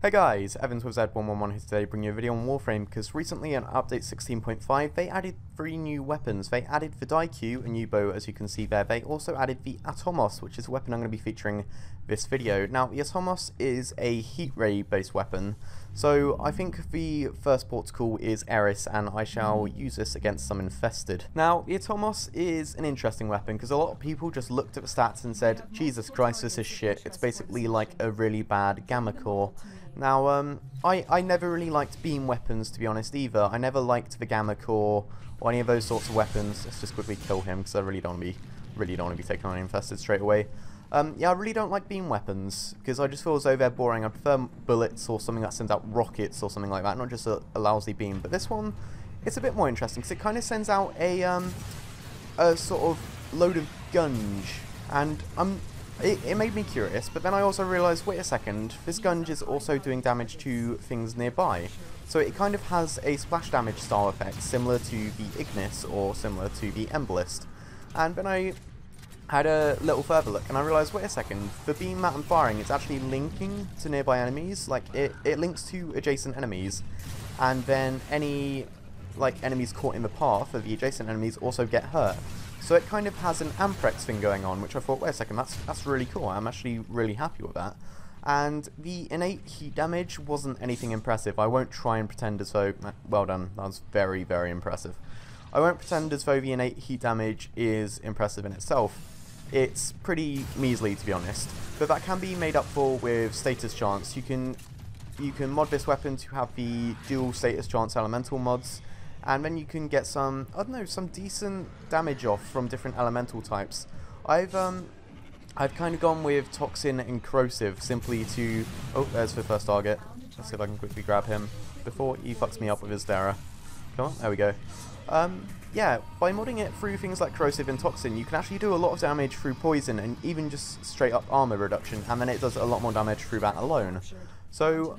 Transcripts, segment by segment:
Hey guys, Evans with Z111 here today bringing you a video on Warframe because recently in update 16.5 they added 3 new weapons. They added the Daiku, a new bow as you can see there. They also added the Atomos, which is a weapon I'm going to be featuring this video. Now the Atomos is a heat ray based weapon, so I think the first port to call is Eris and I shall use this against some infested. Now the Atomos is an interesting weapon because a lot of people just looked at the stats and said, Jesus Christ, this is shit. It's basically like a really bad Gammacor. Now, I never really liked beam weapons, to be honest, either. I never liked the Gammacor or any of those sorts of weapons. Let's just quickly kill him, because I really don't want to be taking on infested straight away. Yeah, I really don't like beam weapons, because I just feel as though they're boring. I prefer bullets or something that sends out rockets or something like that, not just a lousy beam. But this one, it's a bit more interesting, because it kind of sends out a sort of load of gunge, and It made me curious, but then I also realised, wait a second, this gunge is also doing damage to things nearby. So it kind of has a splash damage style effect, similar to the Ignis or similar to the Embolist. And then I had a little further look and I realised, wait a second, the beam that I'm firing is actually linking to nearby enemies. Like, it links to adjacent enemies, and then any enemies caught in the path of the adjacent enemies also get hurt. So it kind of has an Amprex thing going on, which I thought, wait a second, that's really cool. I'm actually really happy with that. And the innate heat damage wasn't anything impressive. I won't try and pretend as though... Well done, that was very, very impressive. I won't pretend as though the innate heat damage is impressive in itself. It's pretty measly, to be honest. But that can be made up for with status chance. You can mod this weapon to have the dual status chance elemental mods, and then you can get some, I don't know, some decent damage off from different elemental types. I've kind of gone with Toxin and Corrosive simply to... Oh, there's the first target. Let's see if I can quickly grab him before he fucks me up with his Dara. Come on, there we go. Yeah, by modding it through things like Corrosive and Toxin, you can actually do a lot of damage through poison and even just straight up armor reduction, and then it does a lot more damage through that alone. So,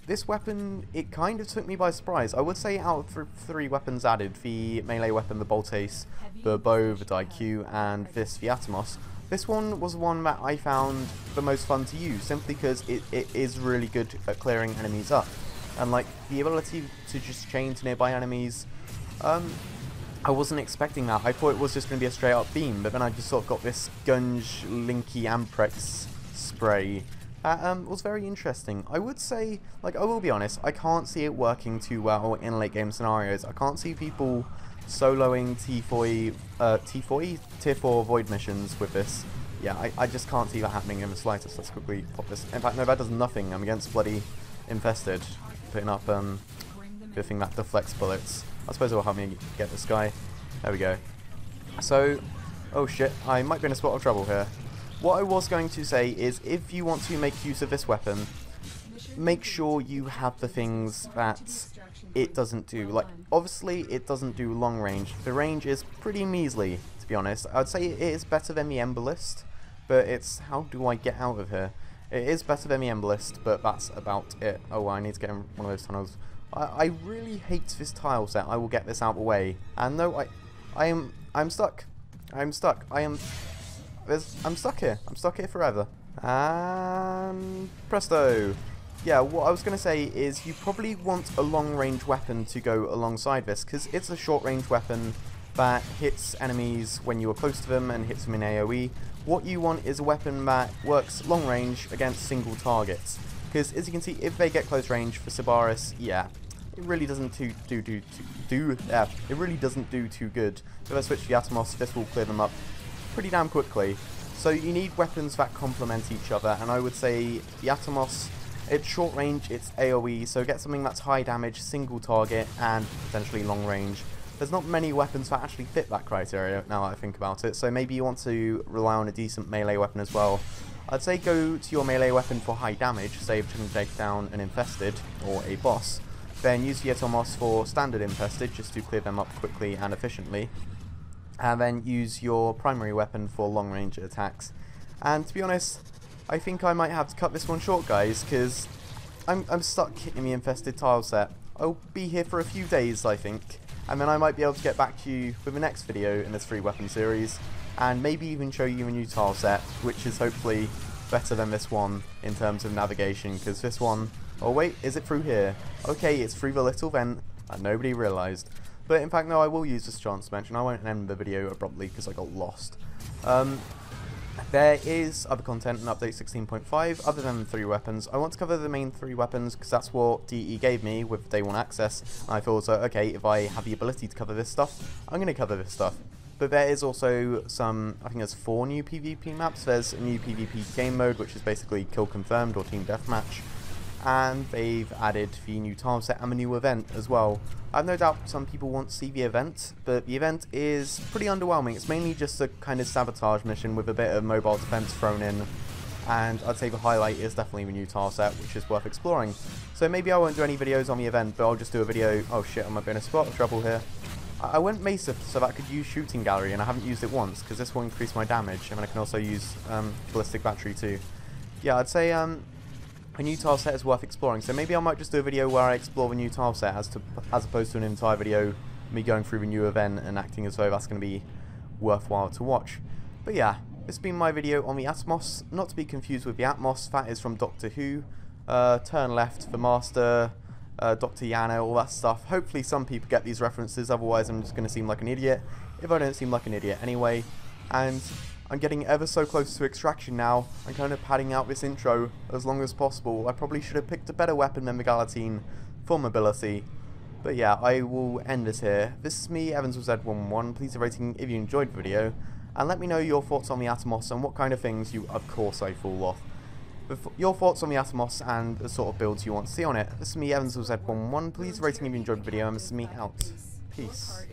this weapon, it kind of took me by surprise. I would say out of the 3 weapons added, the melee weapon, the Bolt Ace, the bow, the Daiku, and the Atomos, this one was one that I found the most fun to use, simply because it is really good at clearing enemies up. And like, the ability to just chain to nearby enemies, I wasn't expecting that. I thought it was just going to be a straight up beam, but then I just sort of got this gunge, linky Amprex spray. Was very interesting. I would say, like, I will be honest, I can't see it working too well in late game scenarios. I can't see people soloing Tier 4 Void missions with this. Yeah, I just can't see that happening in the slightest. Let's quickly pop this. In fact, no, that does nothing. I'm against bloody infested. Putting up the thing that deflects bullets. I suppose it will help me get this guy. There we go. So, oh shit, I might be in a spot of trouble here. What I was going to say is, if you want to make use of this weapon, make sure you have the things that it doesn't do. Like, obviously, it doesn't do long range. The range is pretty measly, to be honest. I'd say it is better than the Embolist, but it's, how do I get out of here? It is better than the Embolist, but that's about it. Oh, I need to get in one of those tunnels. I really hate this tile set. I will get this out of the way. And no, I'm stuck. I'm stuck. I'm stuck here. I'm stuck here forever. And presto. Yeah, what I was going to say is you probably want a long-range weapon to go alongside this, because it's a short-range weapon that hits enemies when you are close to them and hits them in AoE. What you want is a weapon that works long-range against single targets, because as you can see, if they get close range for Sibaris, yeah, it really doesn't do too good. If I switch to the Atomos, this will clear them up pretty damn quickly. So you need weapons that complement each other, and I would say the Atomos, it's short range, it's AoE, so get something that's high damage, single target, and potentially long range. There's not many weapons that actually fit that criteria, now that I think about it, so maybe you want to rely on a decent melee weapon as well. I'd say go to your melee weapon for high damage, say if you can take down an infested, or a boss. Then use the Atomos for standard infested, just to clear them up quickly and efficiently. And then use your primary weapon for long range attacks. And to be honest, I think I might have to cut this one short, guys, because I'm stuck in the infested tile set. I'll be here for a few days, I think, and then I might be able to get back to you with the next video in this 3 weapon series, and maybe even show you a new tile set, which is hopefully better than this one in terms of navigation, because this one, oh wait, is it through here? Okay, it's through the little vent and nobody realised. But in fact, no, I will use this chance to mention. I won't end the video abruptly because I got lost. There is other content in update 16.5 other than the 3 weapons. I want to cover the main 3 weapons because that's what DE gave me with day 1 access. And I thought, so, okay, if I have the ability to cover this stuff, I'm going to cover this stuff. But there is also some, I think there's 4 new PvP maps. There's a new PvP game mode, which is basically kill confirmed or team deathmatch. And they've added the new tile set and a new event as well. I have no doubt some people want to see the event, but the event is pretty underwhelming. It's mainly just a kind of sabotage mission with a bit of mobile defense thrown in. And I'd say the highlight is definitely the new tile set, which is worth exploring. So maybe I won't do any videos on the event, but I'll just do a video. Oh shit, I might be in a spot of trouble here. I went Mesa so that I could use shooting gallery, and I haven't used it once because this will increase my damage, and I can also use ballistic battery too. Yeah, I'd say a new tile set is worth exploring, so maybe I might just do a video where I explore the new tile set as opposed to an entire video me going through the new event and acting as though that's going to be worthwhile to watch. But yeah, this has been my video on the Atmos, not to be confused with the Atmos, that is from Doctor Who, Turn Left, The Master, Dr. Yana, all that stuff. Hopefully some people get these references, otherwise I'm just going to seem like an idiot, if I don't seem like an idiot anyway. And I'm getting ever so close to extraction now. I'm kind of padding out this intro as long as possible. I probably should have picked a better weapon than the Galatine for mobility. But yeah, I will end this here. This is me, Evans with Z11. Please leave a rating if you enjoyed the video, and let me know your thoughts on the Atomos and what kind of things you, of course, I fall off. Your thoughts on the Atomos and the sort of builds you want to see on it. This is me, Evans with Z11. Please leave a rating if you enjoyed the video, and this is me out. Peace.